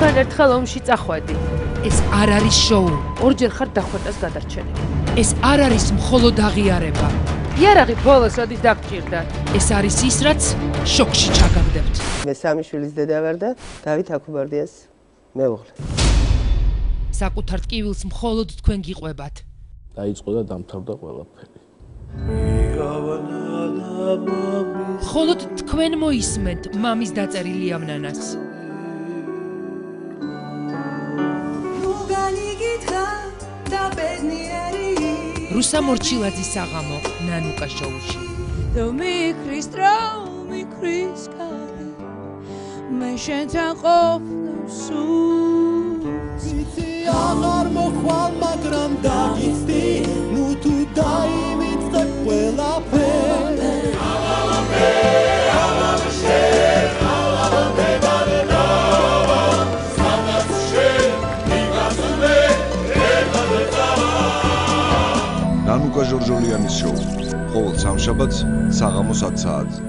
ჩვენ ერთხელ ომში წახვედი. ეს არ არის შოუ. ორჯერ ხარ დახვეტას გადარჩენილი. ეს არ არის მხოლოდ აღიარება. იარაღი ბოლოს როდის დაგჭირდა. ეს არის ის, რაც შოკში ჩაგაგდებთ. მე სამი შვილის დედა ვარ და დავით აკუბარდიას მეუღლე. საკუთარ ტკივილს მხოლოდ თქვენ გიყვებათ. დაიწყო და დამთავრდა ყველაფერი. მხოლოდ თქვენ მოისმენთ მამის დაწერილი ამნანას. რუსა მორჩილაძის საღამო ნანუკა შოუში. მე შენთან ყოფნოსუცი აღარ მოხვალ მაგრამ დაგიცდი ნუ თუ დაიმიწე ყველაფერი ნანუკა ჟორჟოლიანის შოუ ყოველ სამშაბათს საღამო 7 საათზე.